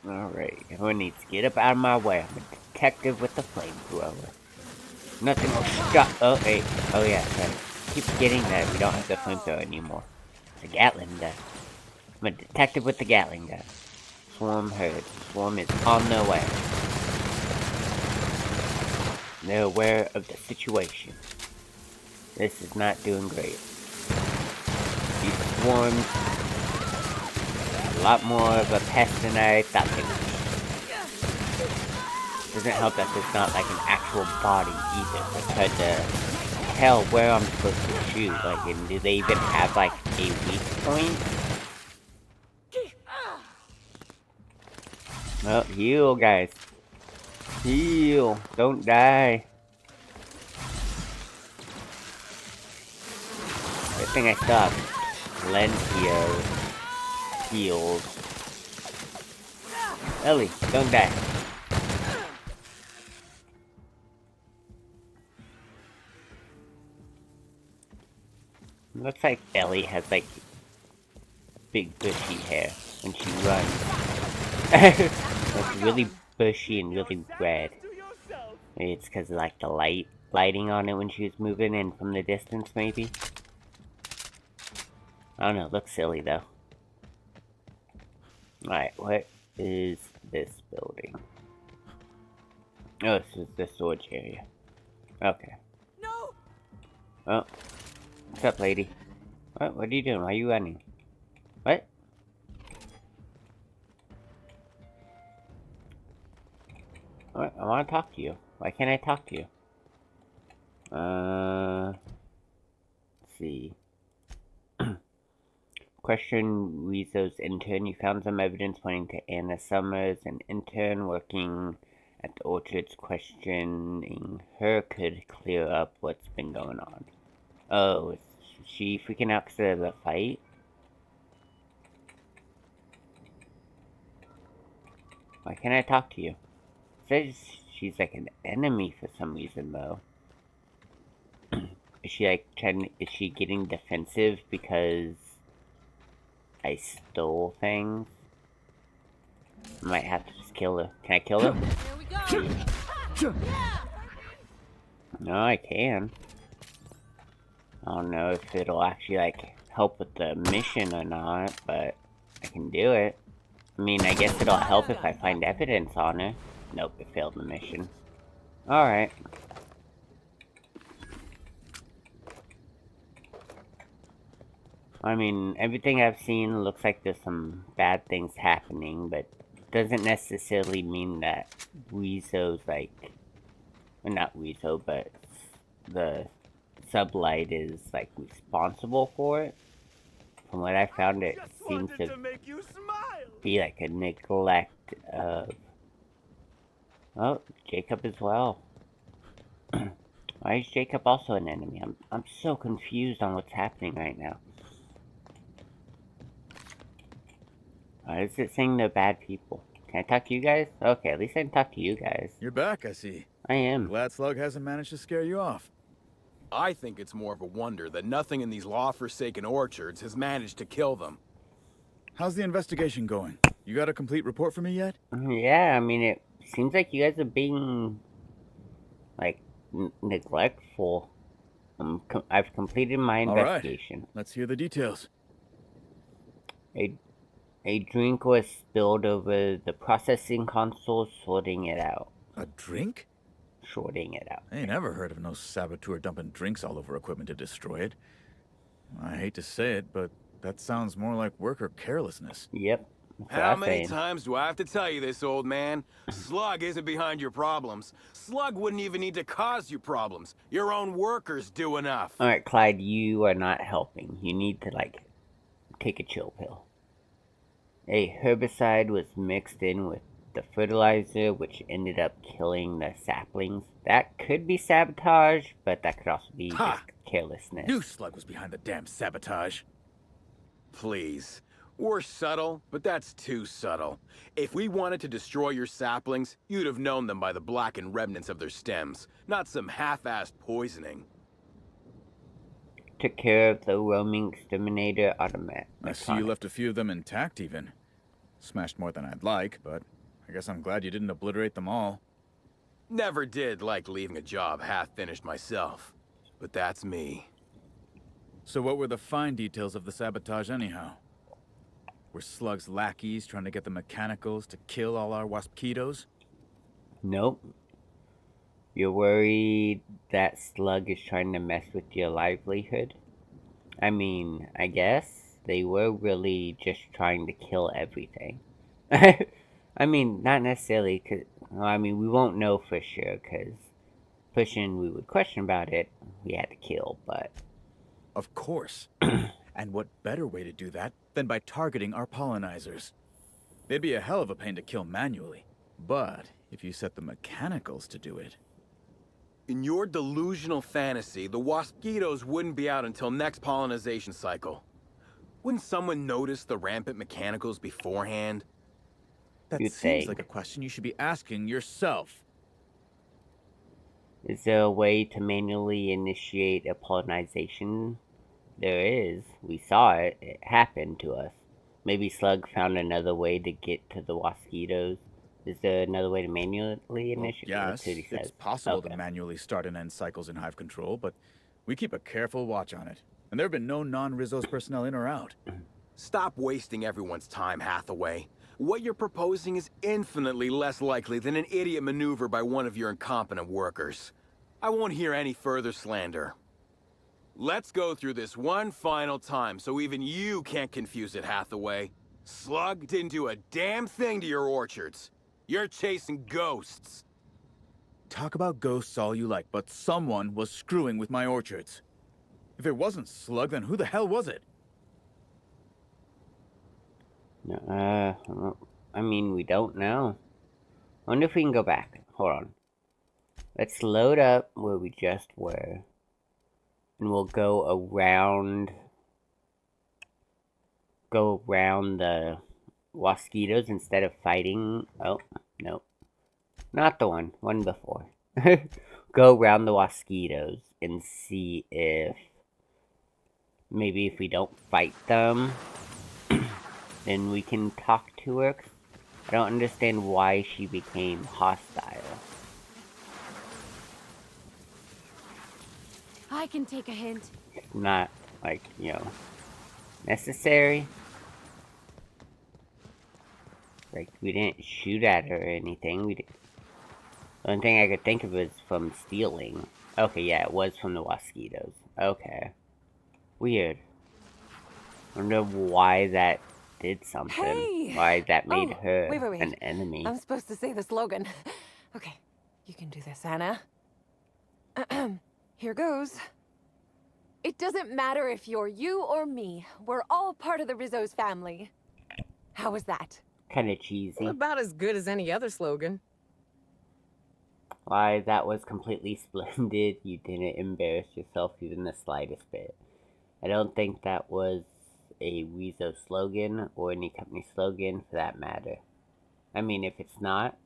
Alright, everyone needs to get up out of my way. I'm a detective with a flamethrower. Nothing will stop. Oh, hey. Oh, yeah, sorry. Keep forgetting that we don't have the flamethrower anymore. It's a Gatling gun. I'm a detective with the Gatling gun. Swarm heard. Swarm is on their way. They're aware of the situation. This is not doing great. These swarms are a lot more of a pest than I thought they would be. Doesn't help that there's not like an actual body either. I tried to tell where I'm supposed to shoot. Like, and do they even have like a weak point? Oh, heal, guys. Heal. Don't die. Good thing I stopped. Plenty of heals. Ellie, don't die. Looks like Ellie has like big bushy hair when she runs. It's really bushy and really red. Maybe it's because of like the lighting on it when she was moving in from the distance, maybe. I don't know, it looks silly though. Alright, what is this building? Oh, this is the storage area. Okay. No! Oh. What's up, lady? What are you doing? Why are you running? What? What? I want to talk to you. Why can't I talk to you? Let's see. Question Rizzo's intern. You found some evidence pointing to Anna Summers, an intern working at the orchards. Questioning her could clear up what's been going on. Oh, is she freaking out because of the fight? Why can't I talk to you? It says she's like an enemy for some reason, though. Is she like is she getting defensive because I stole things? I might have to just kill her. Can I kill her? Here we go! No, I can. I don't know if it'll actually like help with the mission or not, but I can do it. I mean, I guess it'll help if I find evidence on her. Nope, it failed the mission. Alright. I mean, everything I've seen looks like there's some bad things happening, but doesn't necessarily mean that Rizzo's like... Well, not Rizzo, but the sublight is like responsible for it. From what I found, it seems to be like a neglect of... Oh, Jacob as well. Why is Jacob also an enemy? I'm so confused on what's happening right now. Why is it saying they're bad people? Can I talk to you guys? Okay, at least I can talk to you guys. You're back, I see. I am. Glad Slug hasn't managed to scare you off. I think it's more of a wonder that nothing in these law-forsaken orchards has managed to kill them. How's the investigation going? You got a complete report for me yet? Yeah, I mean, it seems like you guys are being, like, neglectful. I've completed my investigation. All right. Let's hear the details. A drink was spilled over the processing console, sorting it out. A drink? Sorting it out. I ain't never heard of no saboteur dumping drinks all over equipment to destroy it. I hate to say it, but that sounds more like worker carelessness. Yep. How many times do I have to tell you this, old man? Slug isn't behind your problems. Slug wouldn't even need to cause you problems. Your own workers do enough. Alright, Clyde, you are not helping. You need to, like, take a chill pill. A herbicide was mixed in with the fertilizer, which ended up killing the saplings. That could be sabotage, but that could also be just carelessness. Knew Slug was behind the damn sabotage. Please. We're subtle, but that's too subtle. If we wanted to destroy your saplings, you'd have known them by the blackened remnants of their stems, not some half-assed poisoning. Took care of the roaming exterminator automat. I see you left a few of them intact, even. Smashed more than I'd like, but I guess I'm glad you didn't obliterate them all. Never did like leaving a job half-finished myself. But that's me. So what were the fine details of the sabotage anyhow? Were Slug's lackeys trying to get the mechanicals to kill all our waspitos? Nope. You're worried that Slug is trying to mess with your livelihood? I mean, I guess they were really just trying to kill everything. I mean, not necessarily, cause, well, I mean, we won't know for sure, because pushing we would question about it, we had to kill, but... Of course. And what better way to do that than by targeting our pollinizers? They'd be a hell of a pain to kill manually. But if you set the mechanicals to do it... In your delusional fantasy, the waspitos wouldn't be out until next pollinization cycle. Wouldn't someone notice the rampant mechanicals beforehand? That You'd seems think. like a question you should be asking yourself. Is there a way to manually initiate a pollinization? There is. We saw it. It happened to us. Maybe Slug found another way to get to the waspitos. Is there another way to manually initiate? Well, That's what he yes, says. it's possible Okay. to manually start and end cycles in hive control, but we keep a careful watch on it. And there have been no non-Rizzo's personnel in or out. Stop wasting everyone's time, Hathaway. What you're proposing is infinitely less likely than an idiot maneuver by one of your incompetent workers. I won't hear any further slander. Let's go through this one final time so even you can't confuse it, Hathaway. Slug didn't do a damn thing to your orchards. You're chasing ghosts. Talk about ghosts all you like, but someone was screwing with my orchards. If it wasn't Slug, then who the hell was it? I mean, we don't know. I wonder if we can go back. Hold on. Let's load up where we just were. And we'll go around the waspitos instead of fighting. Oh, no. Not the one before. Go around the waspitos and see if maybe if we don't fight them, then we can talk to her. I don't understand why she became hostile. I can take a hint. Not, like, necessary. Like, we didn't shoot at her or anything. The only thing I could think of is from stealing. Okay, yeah, it was from the waspitos. Okay. Weird. I wonder why that did something. Hey! Why that made her wait. an enemy. I'm supposed to say the slogan. Okay, you can do this, Anna. Here goes. It doesn't matter if you're you or me. We're all part of the Rizzo's family. How was that? Kinda cheesy. About as good as any other slogan. Why, that was completely splendid. You didn't embarrass yourself even the slightest bit. I don't think that was a Rizzo slogan, or any company slogan for that matter. I mean, if it's not,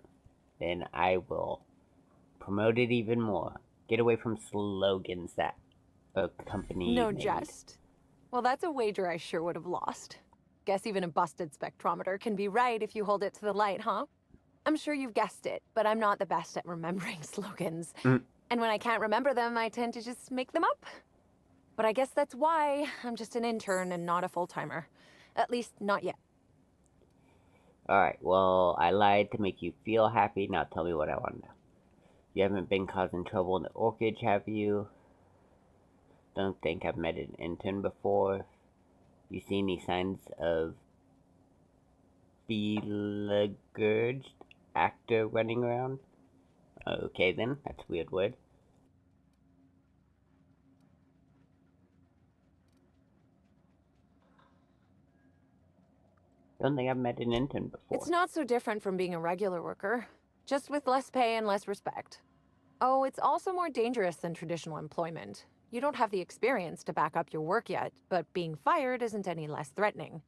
then I will promote it even more. Get away from slogans that a company No made. jest. Well, that's a wager I sure would have lost. Guess even a busted spectrometer can be right if you hold it to the light, huh? I'm sure you've guessed it, but I'm not the best at remembering slogans. And when I can't remember them, I tend to just make them up. But I guess that's why I'm just an intern and not a full-timer. At least, not yet. Alright, well, I lied to make you feel happy. Now tell me what I want to know. You haven't been causing trouble in the orchard, have you? Don't think I've met an intern before. You see any signs of Belagurged actor running around? Okay then, that's weird word. Don't think I've met an intern before. It's not so different from being a regular worker, just with less pay and less respect. Oh, it's also more dangerous than traditional employment. You don't have the experience to back up your work yet, but being fired isn't any less threatening.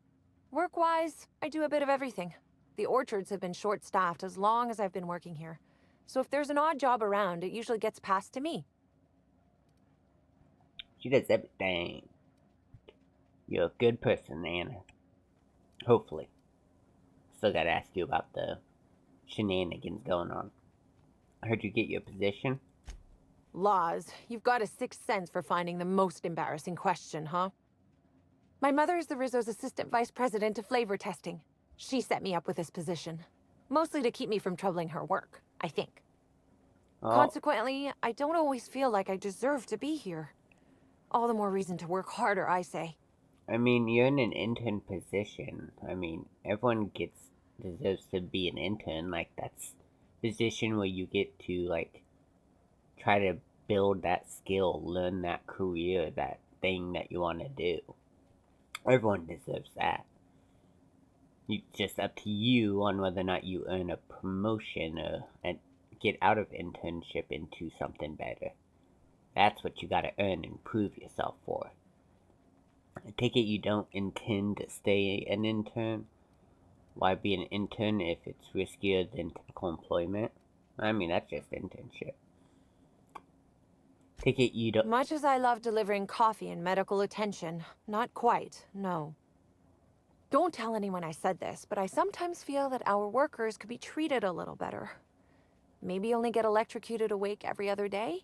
Work-wise, I do a bit of everything. The orchards have been short-staffed as long as I've been working here. So if there's an odd job around, it usually gets passed to me. She does everything. You're a good person, Anna. Hopefully. still gotta ask you about the shenanigans going on. I heard you get your position. Laws, you've got a sixth sense for finding the most embarrassing question, huh? My mother is the Rizzo's assistant vice president of flavor testing. She set me up with this position. Mostly to keep me from troubling her work, I think. Oh, Consequently, I don't always feel like I deserve to be here. All the more reason to work harder, I say. I mean, you're in an intern position. I mean, everyone deserves to be an intern. Like, that's a position where you get to, like, try to build that skill, learn that career, that thing that you want to do. Everyone deserves that. It's just up to you on whether or not you earn a promotion or and get out of internship into something better. That's what you gotta earn and prove yourself for. I take it you don't intend to stay an intern? Why be an intern if it's riskier than typical employment? I mean, that's just internship. Take it you don't. Much as I love delivering coffee and medical attention, not quite, no. Don't tell anyone I said this, but I sometimes feel that our workers could be treated a little better. Maybe only get electrocuted awake every other day?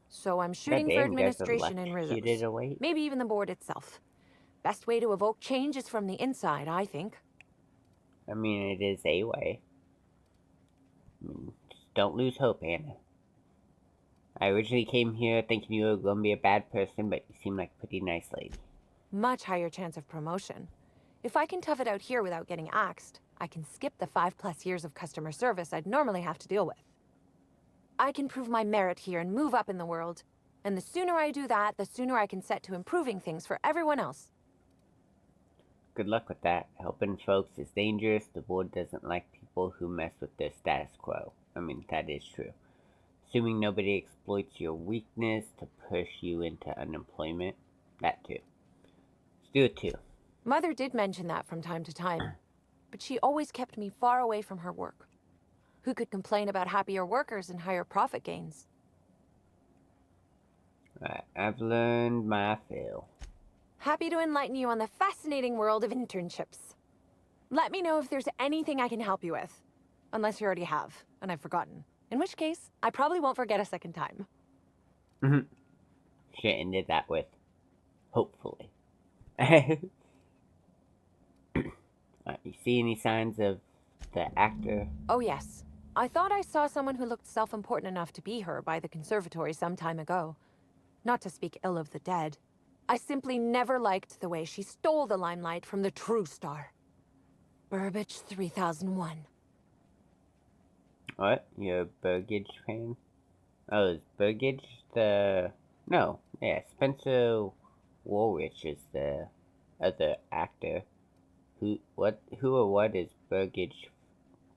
So I'm shooting for administration in Rizzo's. Away. Maybe even the board itself. Best way to evoke change is from the inside, I think. I mean, it is a way. I mean, just don't lose hope, Anna. I originally came here thinking you were going to be a bad person, but you seem like a pretty nice lady. Much higher chance of promotion. If I can tough it out here without getting axed, I can skip the 5+ years of customer service I'd normally have to deal with. I can prove my merit here and move up in the world. And the sooner I do that, the sooner I can set to improving things for everyone else. Good luck with that. Helping folks is dangerous. The board doesn't like people who mess with their status quo. I mean, that is true. Assuming nobody exploits your weakness to push you into unemployment. That too. Let's do it too. Mother did mention that from time to time, but she always kept me far away from her work. Who could complain about happier workers and higher profit gains? I've learned my fill. Happy to enlighten you on the fascinating world of internships. Let me know if there's anything I can help you with. Unless you already have, and I've forgotten. In which case, I probably won't forget a second time. Should have ended that with, hopefully. You see any signs of the actor? Oh yes. I thought I saw someone who looked self-important enough to be her by the conservatory some time ago. Not to speak ill of the dead. I simply never liked the way she stole the limelight from the true star. Burbage 3001. What? You're a Burgage fan? Oh, is Burgage the... No, yeah, Spencer Woolrich is the other actor. Who or what is Burgage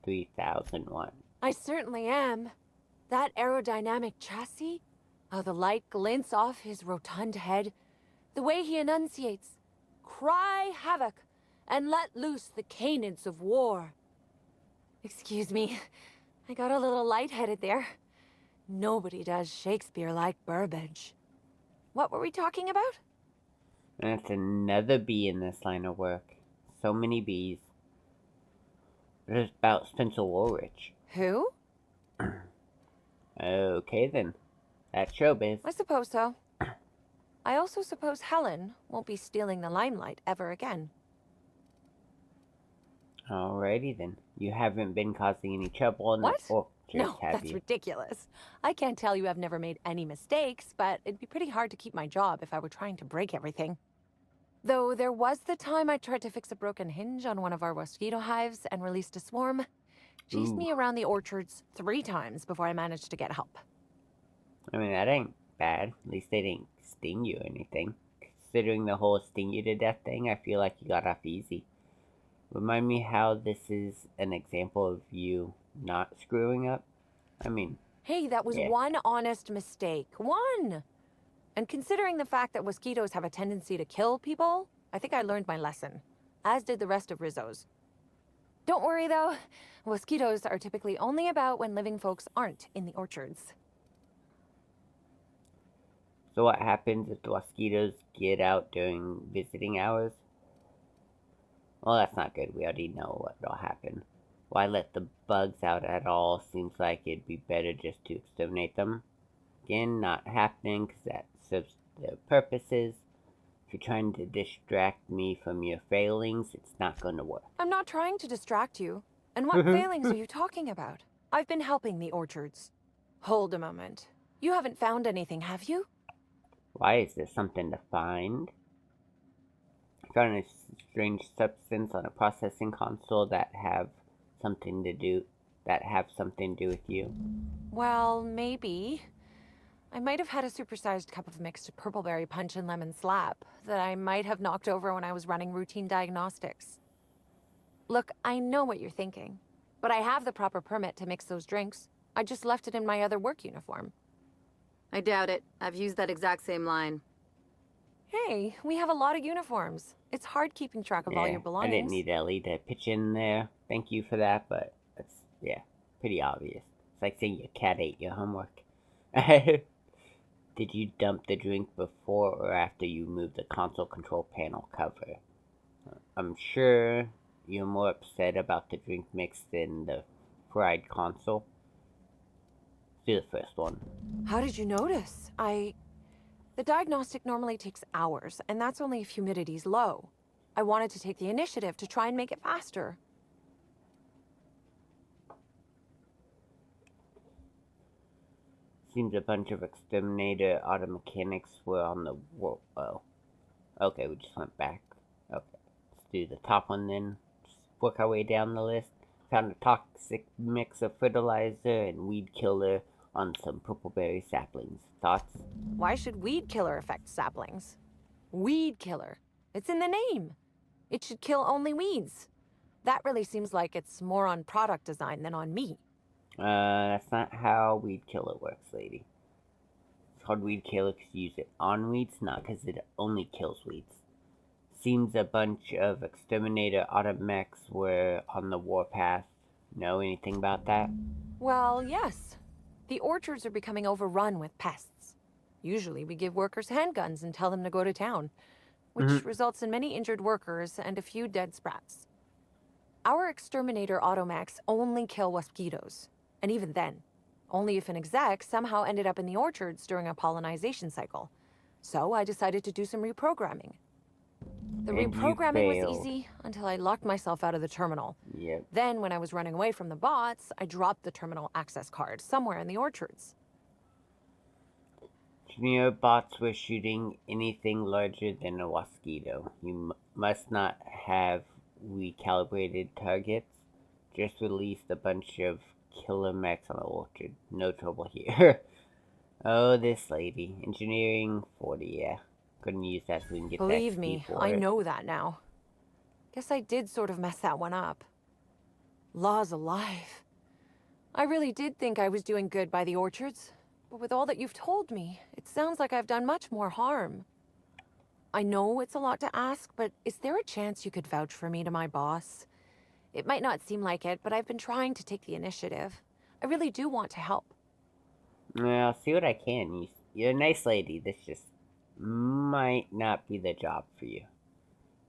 3001? I certainly am. That aerodynamic chassis, how the light glints off his rotund head, the way he enunciates, cry havoc, and let loose the canids of war. Excuse me, I got a little lightheaded there. Nobody does Shakespeare like Burbage. What were we talking about? That's another B in this line of work. So many B's. What about Spencer Woolrich? Who? Okay then. That's showbiz. I suppose so. I also suppose Helen won't be stealing the limelight ever again. Alrighty then. You haven't been causing any trouble in What? the orchard, No, have that's you? ridiculous. I can't tell you I've never made any mistakes, but it'd be pretty hard to keep my job if I were trying to break everything. Though there was the time I tried to fix a broken hinge on one of our mosquito hives and released a swarm. Chased me around the orchards 3 times before I managed to get help. I mean, that ain't bad. At least they didn't sting you or anything. Considering the whole sting you to death thing, I feel like you got off easy. Remind me how this is an example of you not screwing up? I mean... Hey, that was one honest mistake. One! And considering the fact that mosquitoes have a tendency to kill people, I think I learned my lesson. As did the rest of Rizzo's. Don't worry, though. Mosquitoes are typically only about when living folks aren't in the orchards. So what happens if the mosquitoes get out during visiting hours? Well, that's not good. We already know what'll happen. Why let the bugs out at all? Seems like it'd be better just to exterminate them. Again, not happening, because that serves their purposes. If you're trying to distract me from your failings, it's not going to work. I'm not trying to distract you. And what failings are you talking about? I've been helping the orchards. Hold a moment. You haven't found anything, have you? Why is there something to find? I found a strange substance on a processing console that have something to do with you. Well, maybe. I might have had a supersized cup of mixed purpleberry punch and lemon slap that I might have knocked over when I was running routine diagnostics. Look, I know what you're thinking, but I have the proper permit to mix those drinks. I just left it in my other work uniform. I doubt it. I've used that exact same line. Hey, we have a lot of uniforms. It's hard keeping track of all your I belongings. didn't need Ellie to pitch in there. Thank you for that, but it's, pretty obvious. It's like saying your cat ate your homework. Did you dump the drink before or after you moved the console control panel cover? I'm sure you're more upset about the drink mix than the fried console. Let's do the first one. How did you notice? The diagnostic normally takes hours, and that's only if humidity's low. I wanted to take the initiative to try and make it faster. Seems a bunch of exterminator auto mechanics were on the oh. Okay, we just went back. Okay, let's do the top one then. Just work our way down the list. Found a toxic mix of fertilizer and weed killer on some purpleberry saplings. Thoughts? Why should weed killer affect saplings? Weed killer. It's in the name. It should kill only weeds. That really seems like it's more on product design than on me. That's not how weed killer works, lady. It's called weed killer because you use it on weeds, not because it only kills weeds. Seems a bunch of exterminator automechs were on the warpath. Know anything about that? Well, yes. The orchards are becoming overrun with pests. Usually we give workers handguns and tell them to go to town, which results in many injured workers and a few dead sprats. Our exterminator automechs only kill mosquitoes, and even then, only if an exec somehow ended up in the orchards during a pollinization cycle. So I decided to do some reprogramming. The And you reprogramming was failed. easy until I locked myself out of the terminal. Yep. Then, when I was running away from the bots, I dropped the terminal access card somewhere in the orchards. Junior bots were shooting anything larger than a mosquito. You must not have recalibrated targets. Just released a bunch of killer mechs on the orchard. No trouble here. Oh, this lady. Engineering 40, yeah. Couldn't use that so we can get Believe that me, for I it. know that now. Guess I did sort of mess that one up. Laws alive. I really did think I was doing good by the orchards, but with all that you've told me, it sounds like I've done much more harm. I know it's a lot to ask, but is there a chance you could vouch for me to my boss? It might not seem like it, but I've been trying to take the initiative. I really do want to help. Well, I'll see what I can. You're a nice lady. This just might not be the job for you.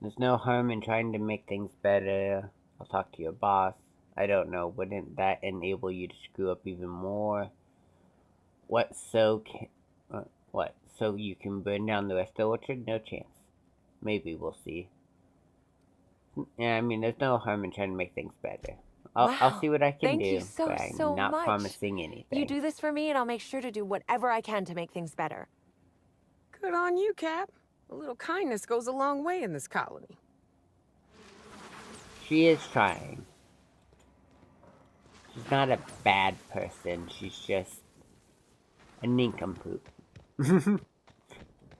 There's no harm in trying to make things better. I'll talk to your boss. I don't know, wouldn't that enable you to screw up even more? So you can burn down the rest of the orchard? No chance. Maybe we'll see. Yeah, I mean, there's no harm in trying to make things better. I'll see what I can Thank do, you so, but I'm so not much. promising anything. You do this for me, and I'll make sure to do whatever I can to make things better. Good on you, Cap. A little kindness goes a long way in this colony. She is trying. She's not a bad person. She's just a nincompoop. And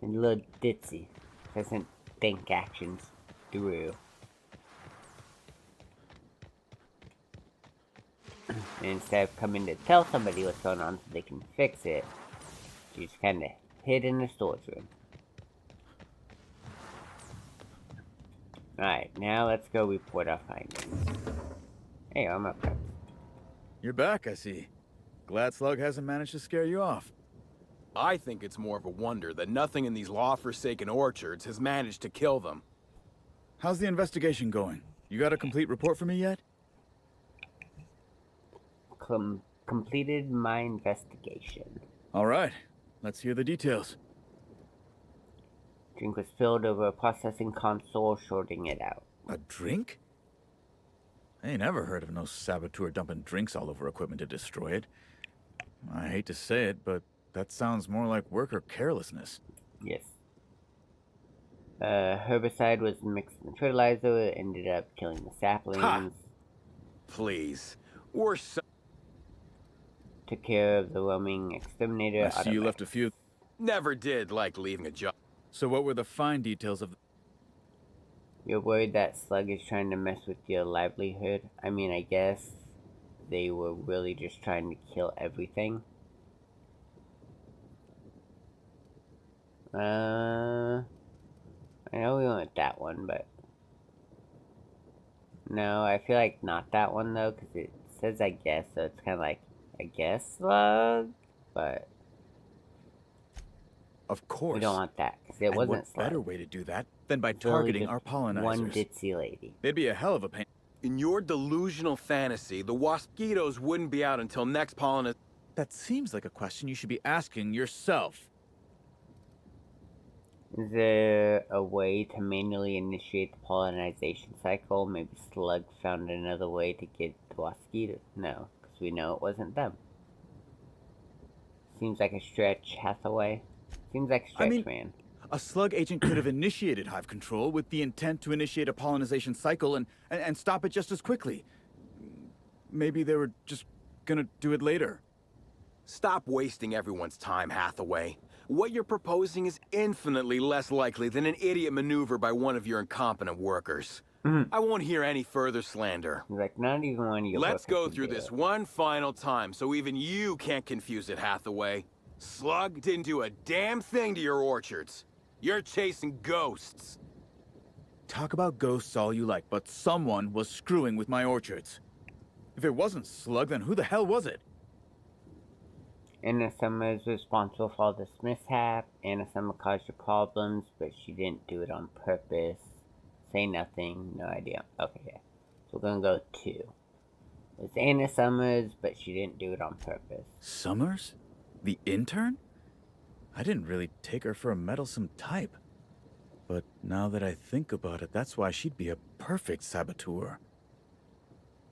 a little ditzy. Doesn't think actions through. And instead of coming to tell somebody what's going on so they can fix it, she's kind of hid in the storage room. Alright, now let's go report our findings. Hey, I'm up. You're back, I see. Glad Slug hasn't managed to scare you off. I think it's more of a wonder that nothing in these law-forsaken orchards has managed to kill them. How's the investigation going? You got a complete report for me yet? Completed my investigation. All right. Let's hear the details. Drink was spilled over a processing console, shorting it out. A drink? I ain't ever heard of no saboteur dumping drinks all over equipment to destroy it. I hate to say it, but that sounds more like worker carelessness. Yes. Herbicide was mixed in the fertilizer. It ended up killing the saplings. Ha! Please. We're so... Took care of the roaming exterminator. I see you left a few. Never did like leaving a job. So what were the fine details of... You're worried that Slug is trying to mess with your livelihood? I mean, I guess they were really just trying to kill everything. I know we went with that one, but... No, I feel like not that one, though, because it says I guess, so it's kind of like, I guess Slug? But... Of course. we don't want that, because it wasn't what Slug. better way to do that than by It's really targeting just our pollinizers? one ditzy lady. They'd be a hell of a pain. In your delusional fantasy, the waspitos wouldn't be out until next pollen. That seems like a question you should be asking yourself. Is there a way to manually initiate the pollinization cycle? Maybe Slug found another way to get the mosquitoes. No, because we know it wasn't them. Seems like a stretch, Hathaway. Seems like a stretch, man. A slug agent could have initiated hive control with the intent to initiate a pollinization cycle and stop it just as quickly. Maybe they were just gonna do it later. Stop wasting everyone's time, Hathaway. What you're proposing is infinitely less likely than an idiot maneuver by one of your incompetent workers. I won't hear any further slander. Like, not even one of your Let's workers go can through do this it. one final time so even you can't confuse it, Hathaway. Slug didn't do a damn thing to your orchards. You're chasing ghosts. Talk about ghosts all you like, but someone was screwing with my orchards. If it wasn't Slug, then who the hell was it? Anna Summer is responsible for all this mishap. Anna Summer caused your problems, but she didn't do it on purpose. Say nothing, no idea. Okay, yeah. So we're gonna go 2. It's Anna Summers, but she didn't do it on purpose. Summers? The intern? I didn't really take her for a meddlesome type. But now that I think about it, that's why she'd be a perfect saboteur.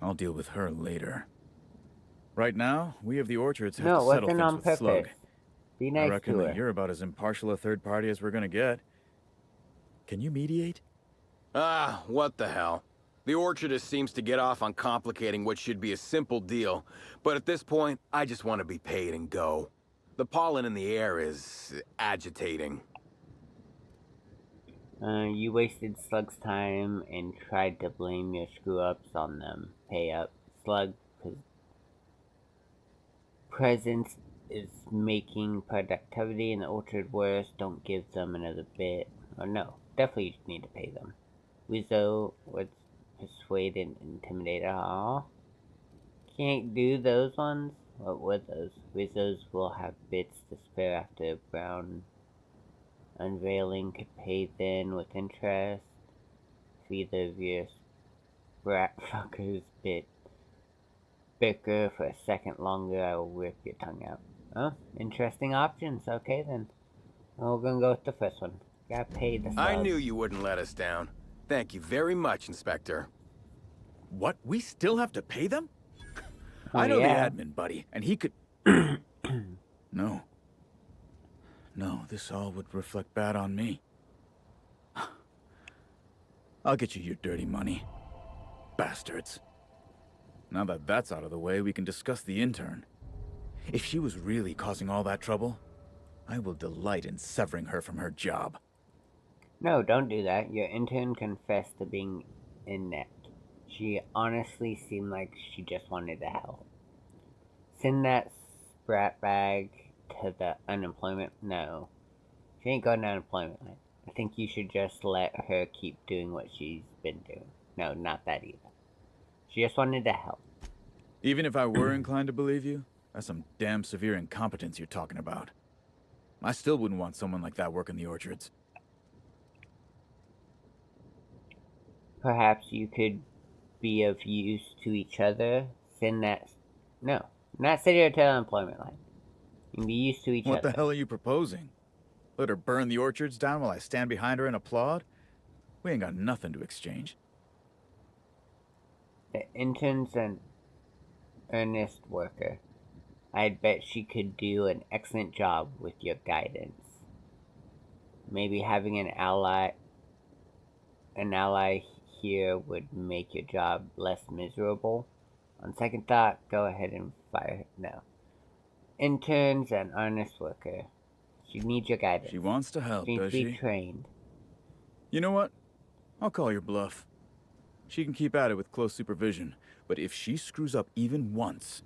I'll deal with her later. Right now, we of the orchards have No, to it settle wasn't things on with purpose. Slug. Be I nice reckon to that her. you're about as impartial a third party as we're gonna get. Can you mediate? Ah, what the hell. The orchardist seems to get off on complicating what should be a simple deal, but at this point, I just want to be paid and go. The pollen in the air is agitating. You wasted Slug's time and tried to blame your screw-ups on them. Pay up. Slug, presence is making productivity in the orchard worse. Don't give them another bit. Or no, definitely need to pay them. Rizzo was persuade and intimidate. Aw. Can't do those ones? What were those? Rizzo's will have bits to spare after Brown unveiling could pay then with interest. If either of your brat fuckers bicker for a second longer, I will rip your tongue out. Oh, interesting options. Okay then. Well, we're gonna go with the first one. Gotta pay the I Slug. knew you wouldn't let us down. Thank you very much, Inspector. What? We still have to pay them? Oh, I know yeah. the admin, buddy, and he could... No. No, this all would reflect bad on me. I'll get you your dirty money. Bastards. Now that that's out of the way, we can discuss the intern. If she was really causing all that trouble, I will delight in severing her from her job. No, don't do that. Your intern confessed to being inept. She honestly seemed like she just wanted to help. Send that sprat bag to the unemployment. No. She ain't going to unemployment. I think you should just let her keep doing what she's been doing. No, not that either. She just wanted to help. Even if I were inclined to believe you, that's some damn severe incompetence you're talking about. I still wouldn't want someone like that working the orchards. perhaps you could be of use to each other. Send that. No, not send her to the unemployment line. You can be used to each What other. the hell are you proposing? Let her burn the orchards down while I stand behind her and applaud? We ain't got nothing to exchange. The intern's an earnest worker. I'd bet she could do an excellent job with your guidance. Maybe having an ally here would make your job less miserable. On second thought, go ahead and fire her. No. Intern's an honest worker. She needs your guidance. She wants to help, She needs does to be she? trained. You know what? I'll call your bluff. She can keep at it with close supervision, but if she screws up even once,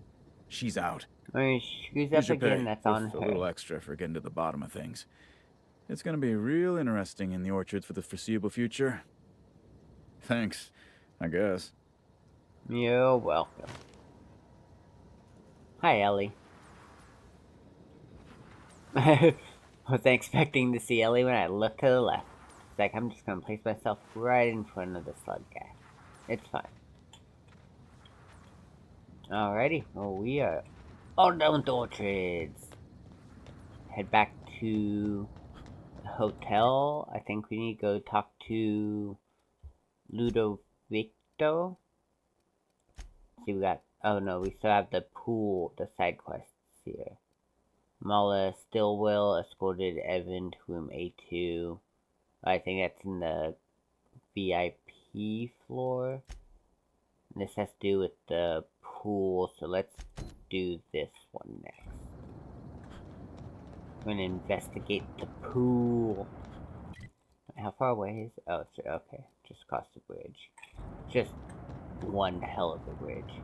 she's out. When she screws Here's up your again, pay, that's with on a her. little extra for getting to the bottom of things. It's gonna be real interesting in the orchards for the foreseeable future. Thanks, I guess. You're welcome. Hi, Ellie. Wasn't expecting to see Ellie when I looked to the left. It's like I'm just gonna place myself right in front of the slug guy. It's fine. Alrighty, well we are all done with the orchards. Head back to the hotel. I think we need to go talk to Ludovico. See, we got. Oh no, we still have the pool, the side quests here. Mala Stillwell escorted Evan to room A2. I think that's in the VIP floor. This has to do with the pool, so let's do this one next. We're gonna investigate the pool. How far away is it? Oh, it's okay. Just across the bridge. Just one hell of a bridge.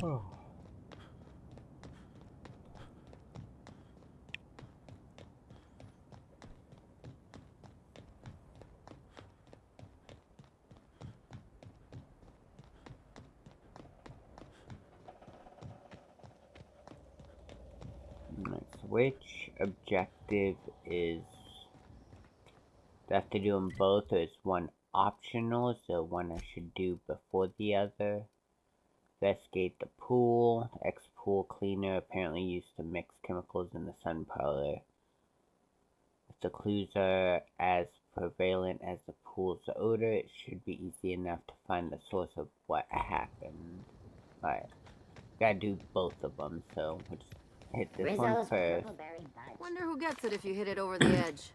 Oh. Which objective is... Do I have to do them both, or is one optional? Is there one I should do before the other? Investigate the pool. Ex-pool cleaner apparently used to mix chemicals in the sun parlor. If the clues are as prevalent as the pool's odor, it should be easy enough to find the source of what happened. Alright. Gotta do both of them, so we'll just hit this one first. Wonder who gets it if you hit it over the edge.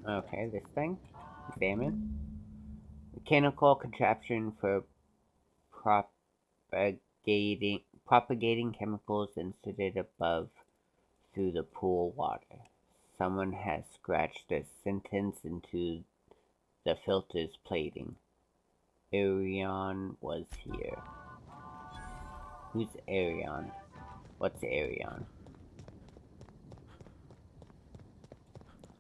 Okay, this thing. Examine. Mechanical contraption for propagating chemicals inserted above through the pool water. Someone has scratched a sentence into the filter's plating. Arion was here. Who's Arion? What's Arion?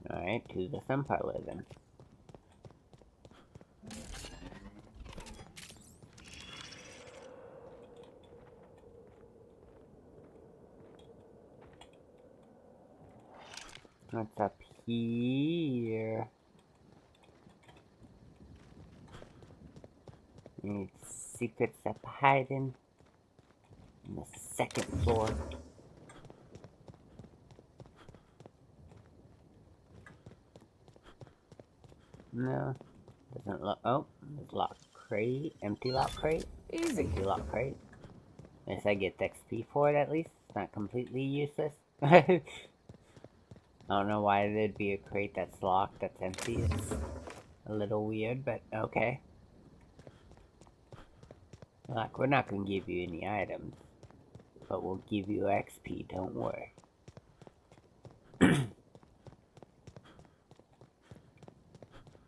Alright, to the sun parlor then. What's up here? Any secrets up hiding on the second floor? No, doesn't look. Oh, there's locked crate. Empty lock crate. Easy. Empty lock crate. Guess I get XP for it at least. It's not completely useless. I don't know why there'd be a crate that's locked that's empty. It's a little weird, but okay. Like, we're not gonna give you any items, but we'll give you XP, don't worry.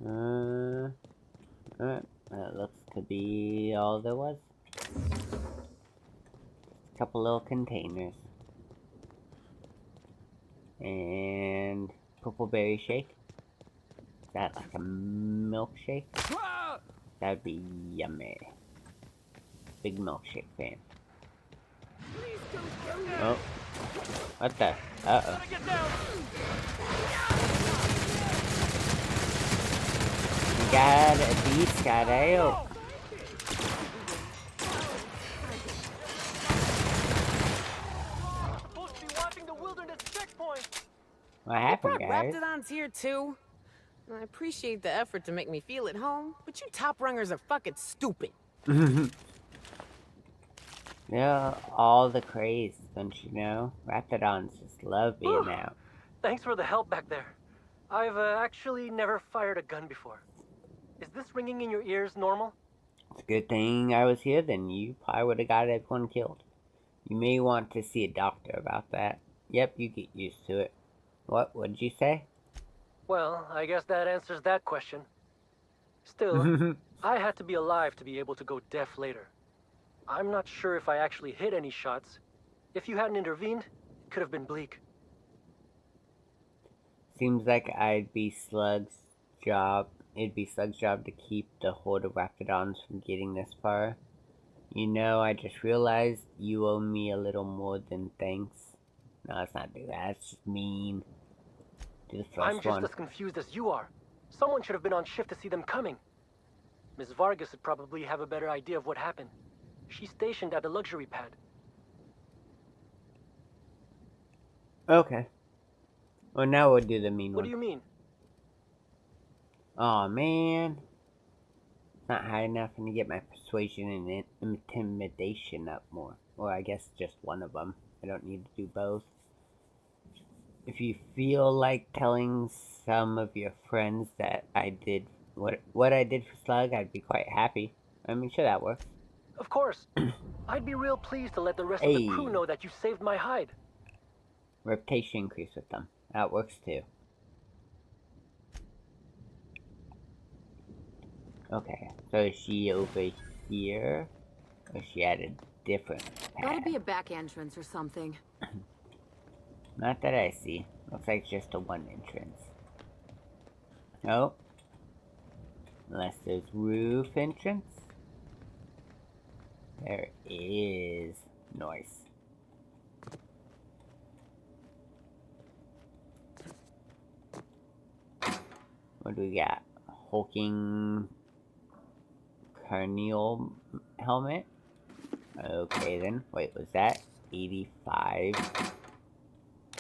That looks to be all there was. A couple little containers. And purple berry shake. Is that like a milkshake? That'd be yummy. Big milkshake fan. Oh. What the? Uh-oh. You got a beast, got ale. Supposed to be watching the wilderness checkpoint. What happened, You guys? brought Raptidons here too? I appreciate the effort to make me feel at home, but you top rungers are fucking stupid. Yeah, all the craze, don't you know? Raptidons just love being out. Thanks for the help back there. I've actually never fired a gun before. Is this ringing in your ears normal? It's a good thing I was here, then you probably would have got everyone killed. You may want to see a doctor about that. Yep, you get used to it. What did you say? Well, I guess that answers that question. Still, I had to be alive to be able to go deaf later. I'm not sure if I actually hit any shots. If you hadn't intervened, it could have been bleak. Seems like it'd be Slug's job to keep the horde of Raptidons from getting this far. You know, I just realized you owe me a little more than thanks. No, let's not do that. That's just mean. Do the I'm first just one. as confused as you are. Someone should have been on shift to see them coming. Ms. Vargas would probably have a better idea of what happened. She's stationed at the luxury pad. Okay. Well, now we'll do the mean What one. do you mean? Aw, man. It's not high enough to get my persuasion and intimidation up more. Or I guess just one of them. I don't need to do both. If you feel like telling some of your friends that I did what I did for Slug, I'd be quite happy. I mean, sure, that works. Of course. I'd be real pleased to let the rest of the crew know that you saved my hide. Reputation increase with them. That works too. Okay, so is she over here? Or is she at a different path? Gotta be a back entrance or something. Not that I see. Looks like just a one entrance. Nope. Unless there's roof entrance. There is. Nice. What do we got? Hulking Carneal helmet? Okay then. Wait, was that 85?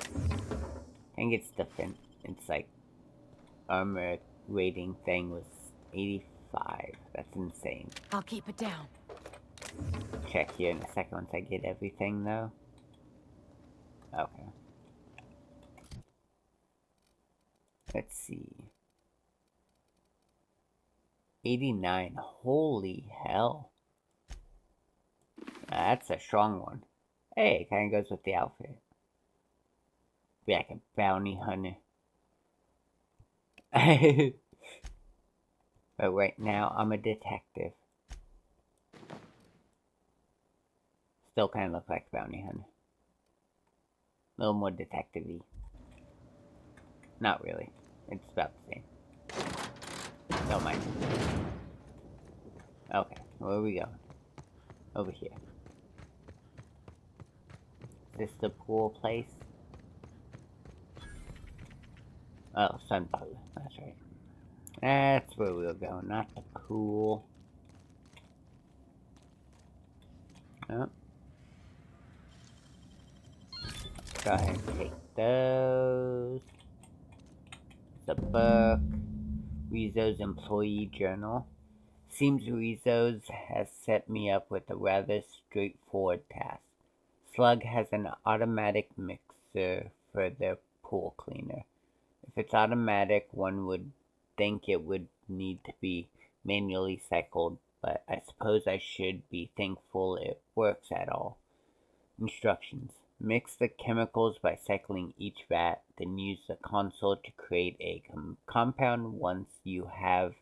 I think it's defense. It's like armor rating thing was 85. That's insane. I'll keep it down. Check here in a second once I get everything though. Okay. Let's see. 89. Holy hell. That's a strong one. Hey, it kind of goes with the outfit. Be like a bounty hunter. But right now, I'm a detective. Still kind of look like a bounty hunter. A little more detective-y. Not really. It's about the same. Don't mind. Okay, where are we going? Over here. Is this the pool place? Oh, Sunbug. That's right. That's where we'll go, not the pool. Oh. Go ahead and take those. The book. Rizzo's employee journal. Seems Rizzo's has set me up with a rather straightforward task. Slug has an automatic mixer for their pool cleaner. If it's automatic, one would think it would need to be manually cycled, but I suppose I should be thankful it works at all. Instructions. Mix the chemicals by cycling each vat, then use the console to create a compound once you have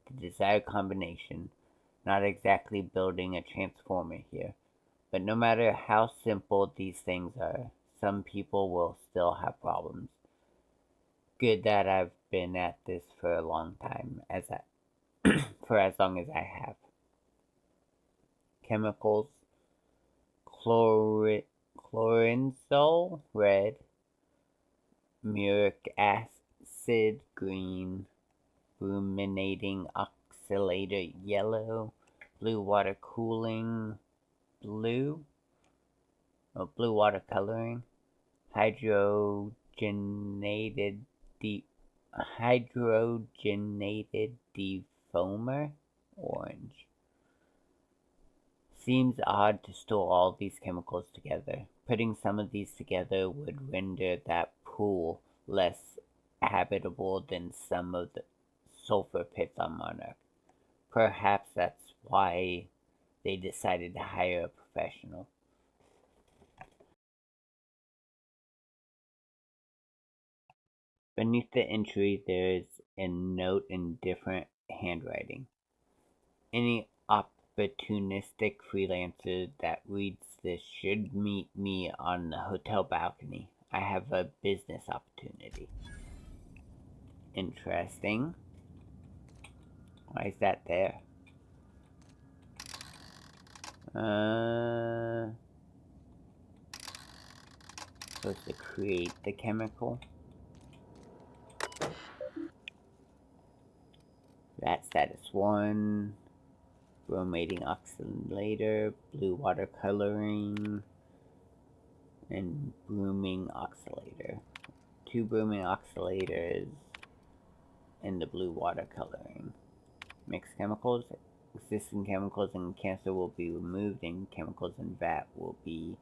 the desired combination. Not exactly building a transformer here, but no matter how simple these things are, some people will still have problems. Good that I've been at this for a long time, for as long as I have. Chemicals: chlorinzol, red; muric acid, green; bruminating oxalator, yellow; blue water cooling, blue; blue water coloring; hydrogenated defoamer, orange. Seems odd to store all these chemicals together. Putting some of these together would render that pool less habitable than some of the sulfur pits on Monarch. Perhaps that's why they decided to hire a professional. Beneath the entry there is a note in different handwriting. Any opportunistic freelancer that reads this should meet me on the hotel balcony. I have a business opportunity. Interesting. Why is that there? Supposed to create the chemical. Rat status 1. Bromating oxalator, blue water coloring, and bromine oxalator. 2 bromine oxalators and the blue water coloring. Mixed chemicals. Existing chemicals in canister will be removed and chemicals in vat will be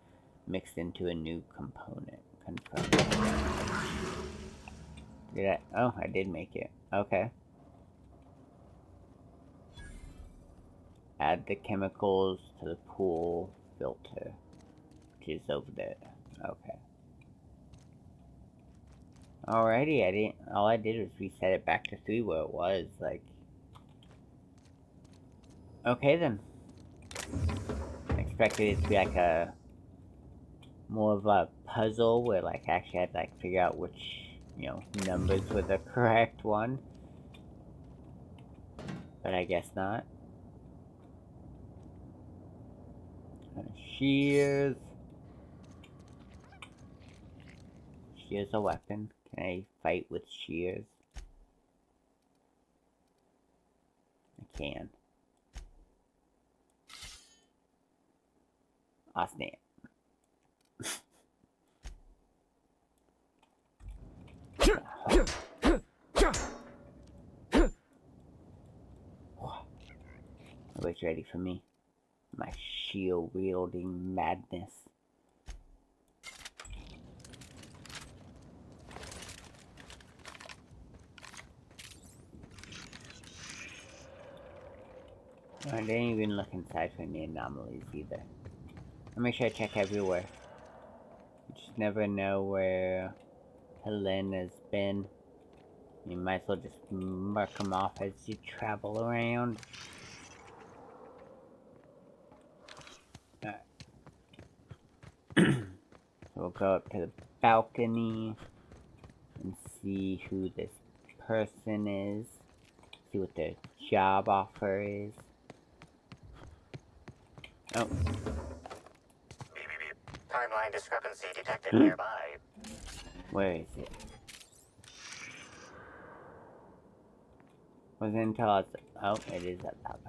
mixed into a new component. Confirmed. Did I? Oh, I did make it. Okay. Add the chemicals to the pool filter, which is over there. Okay. Alrighty, all I did was reset it back to 3 where it was, like... Okay then. I expected it to be like a... more of a puzzle where like I actually had to like figure out which, numbers were the correct one. But I guess not. Shears. Shears a weapon. Can I fight with shears? I can. Ah, snap. Nobody's ready for me. My shield-wielding madness. I didn't even look inside for any anomalies either. I'll make sure I check everywhere. You just never know where Helen has been. You might as well just mark them off as you travel around. Alright. We'll go up to the balcony and see who this person is. See what their job offer is. Oh. Timeline discrepancy detected nearby. Where is it? Wasn't until I was... Oh, it is up.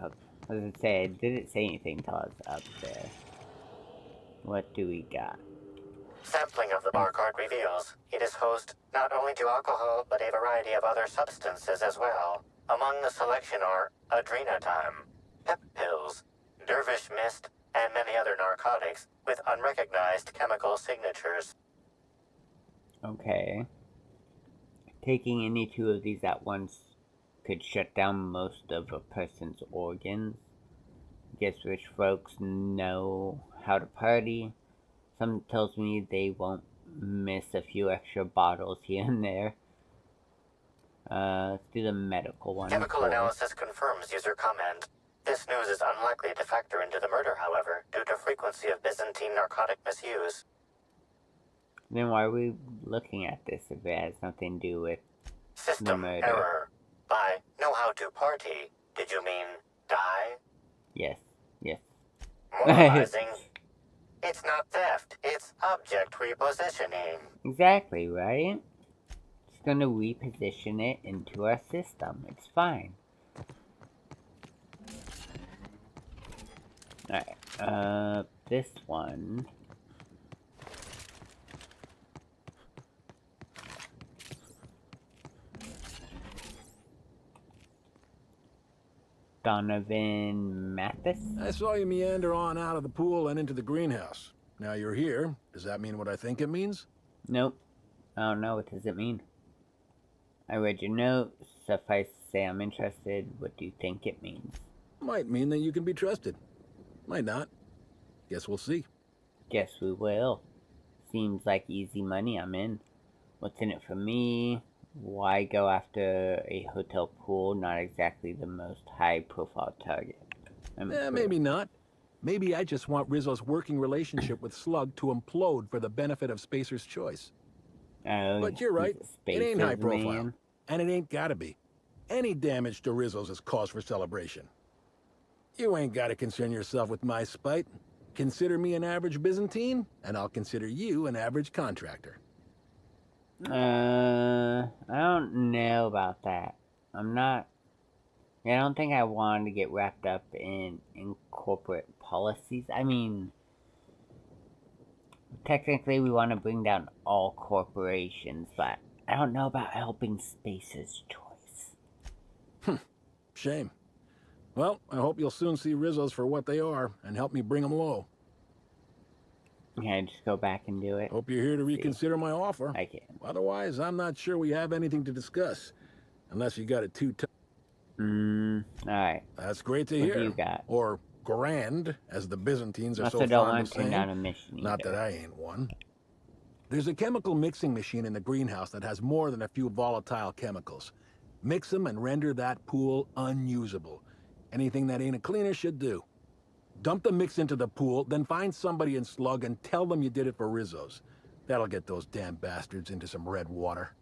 What does it say? It didn't say anything until I was up there. What do we got? Sampling of the barcode reveals it is host not only to alcohol, but a variety of other substances as well. Among the selection are adrenatime, pep pills, dervish mist, and many other narcotics with unrecognized chemical signatures. Okay. Taking any 2 of these at once could shut down most of a person's organs. Guess rich folks know how to party, Some tells me they won't miss a few extra bottles here and there. Let's do the medical one. Chemical analysis confirms user comment. This news is unlikely to factor into the murder, however, due to frequency of Byzantine narcotic misuse. Then why are we looking at this if it has nothing to do with System the murder? error. By know how to party, did you mean die? Yes. Moralizing. It's not theft, it's object repositioning. Exactly, right? It's gonna reposition it into our system. It's fine. Alright, this one. Donovan Mathis? I saw you meander on out of the pool and into the greenhouse. Now you're here. Does that mean what I think it means? Nope. I don't know. What does it mean? I read your note. Suffice to say I'm interested. What do you think it means? Might mean that you can be trusted. Might not. Guess we'll see. Guess we will. Seems like easy money. I'm in. What's in it for me? Why go after a hotel pool? Not exactly the most high-profile target. Maybe not. Maybe I just want Rizzo's working relationship with Slug to implode for the benefit of Spacer's choice. Oh, But you're right. It ain't high profile. Man. And it ain't gotta be. Any damage to Rizzo's is cause for celebration. You ain't gotta concern yourself with my spite. Consider me an average Byzantine, and I'll consider you an average contractor. I don't know about that. I don't think I want to get wrapped up in corporate policies. I mean, technically we want to bring down all corporations, but I don't know about helping Spacer's choice. Shame. Well, I hope you'll soon see Rizzo's for what they are, and help me bring them low. Can I just go back and do it? Hope you're here to reconsider my offer. I can. Otherwise, I'm not sure we have anything to discuss. Unless you got it too tough. Alright. That's great to What hear. do you got? Or grand, as the Byzantines are Also so don't fond want of to turn saying. down a mission Not either. that I ain't one. There's a chemical mixing machine in the greenhouse that has more than a few volatile chemicals. Mix them and render that pool unusable. Anything that ain't a cleaner should do. Dump the mix into the pool, then find somebody in Slug and tell them you did it for Rizzo's. That'll get those damn bastards into some red water.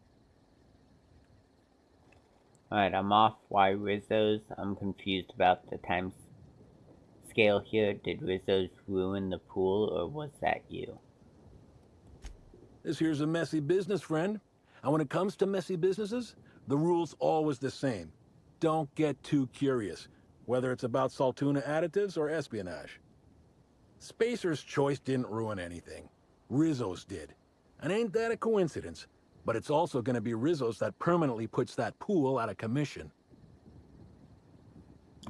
Alright, I'm off. Why Rizzo's? I'm confused about the time scale here. Did Rizzo's ruin the pool, or was that you? This here's a messy business, friend. And when it comes to messy businesses, the rule's always the same. Don't get too curious, whether it's about Saltuna additives or espionage. Spacer's choice didn't ruin anything. Rizzo's did. And ain't that a coincidence? But it's also gonna be Rizzo's that permanently puts that pool out of commission.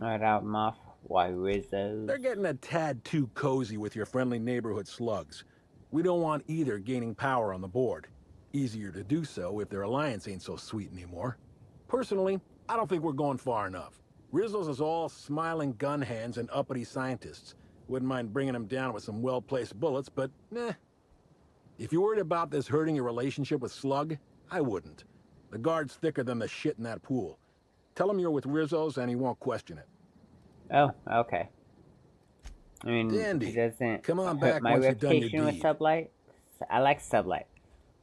Alright, I'm off. Why Rizzo's? They're getting a tad too cozy with your friendly neighborhood slugs. We don't want either gaining power on the board. Easier to do so if their alliance ain't so sweet anymore. Personally, I don't think we're going far enough. Rizzo's is all smiling gun hands and uppity scientists. Wouldn't mind bringing them down with some well-placed bullets, but nah. If you're worried about this hurting your relationship with Slug, I wouldn't. The guard's thicker than the shit in that pool. Tell him you're with Rizzo's and he won't question it. Oh, okay. I mean, Dandy. it doesn't Come on hurt back my once you've done your reputation with deed. Sublight. I like Sublight.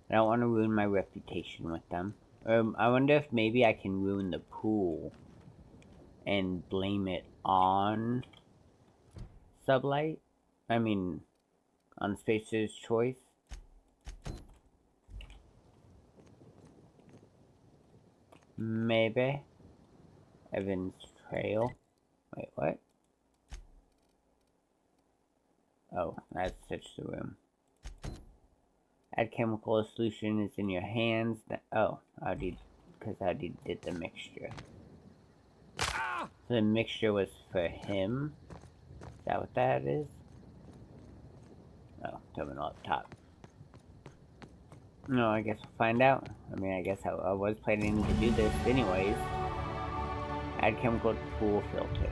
I don't want to ruin my reputation with them. I wonder if maybe I can ruin the pool and blame it on Sublight? I mean, on Spacer's choice? Maybe. Evan's Trail. Wait, what? Oh, that's such the room. Add chemical solution is in your hands. Oh, because I did the mixture. So the mixture was for him. Is that what that is? Oh, terminal up top. No, I guess we'll find out. I mean, I guess I was planning to do this anyways. Add chemical to pool filter.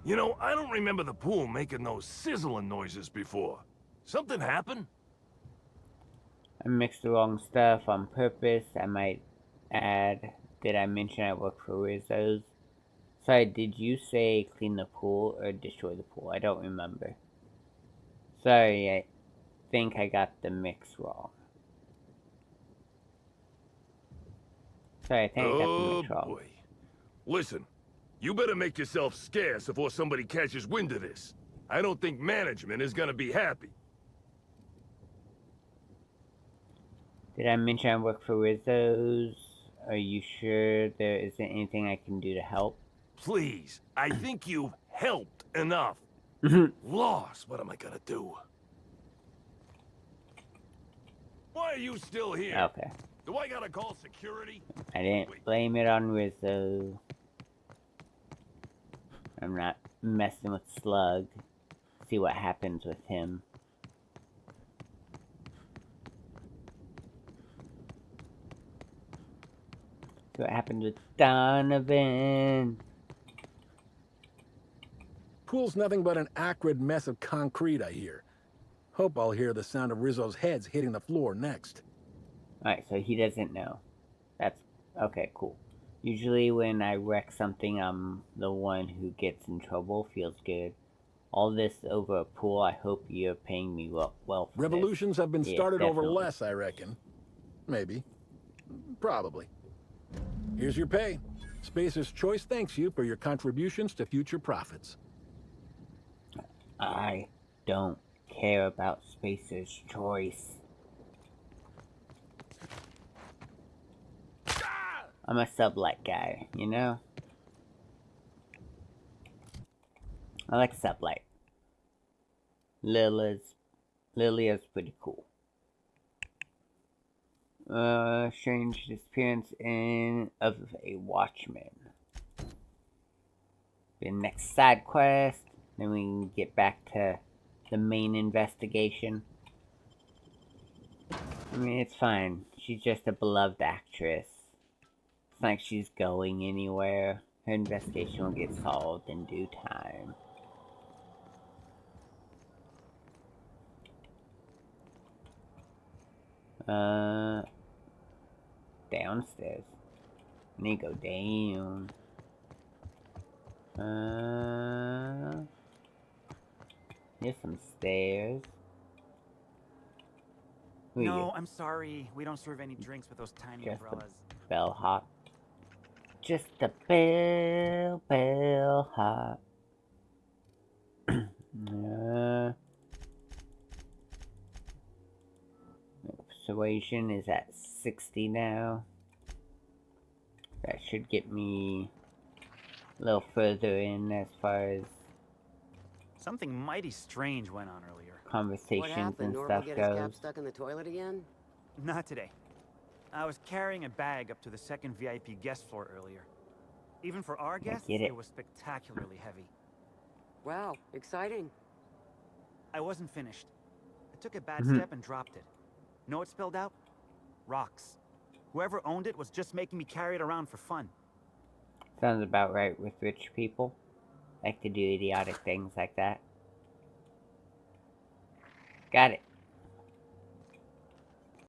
You know, I don't remember the pool making those sizzling noises before. Something happened? I mixed the wrong stuff on purpose. I might add, did I mention I work for Rizzo's? Sorry, did you say clean the pool or destroy the pool? I don't remember. Sorry, I think I got the mix wrong. Sorry, I think I got the mix wrong. Oh boy. Listen, you better make yourself scarce before somebody catches wind of this. I don't think management is gonna be happy. Did I mention I work for Rizzo's? Are you sure there isn't anything I can do to help? Please, I think you've helped enough. Lost, what am I gonna do? Why are you still here? Okay. Do I gotta call security? I didn't blame it on Rizzo. I'm not messing with Slug. See what happens with him. See what happens with Donovan. Pool's nothing but an acrid mess of concrete, I hear. Hope I'll hear the sound of Rizzo's heads hitting the floor next. Alright, so he doesn't know. That's... okay, cool. Usually when I wreck something, I'm the one who gets in trouble. Feels good. All this over a pool, I hope you're paying me well for Revolutions this. have been Yeah, started over definitely. less, I reckon. Maybe. Probably. Here's your pay. Spacer's Choice thanks you for your contributions to future profits. I don't care about Spacer's Choice. I'm a sublight guy, you know? I like sublight. Lilia's pretty cool. Strange disappearance of a watchman. The next side quest. Then we can get back to the main investigation. I mean, it's fine. She's just a beloved actress. It's not like she's going anywhere. Her investigation will get solved in due time. Downstairs. I need to go down. Here's some stairs. Who are No, you? I'm sorry. We don't serve any drinks with those tiny Just umbrellas. a bellhop. Just a bellhop. Persuasion is at 60 now. That should get me a little further in as far as Something mighty strange went on earlier. What conversations happened? and Norval stuff get his cap goes. stuck in the toilet again? Not today. I was carrying a bag up to the second VIP guest floor earlier. Even for our guests, get it. it was spectacularly heavy. Wow, exciting. I wasn't finished. I took a bad step and dropped it. Know what spilled out? Rocks. Whoever owned it was just making me carry it around for fun. Sounds about right with rich people. Like to do idiotic things like that. Got it.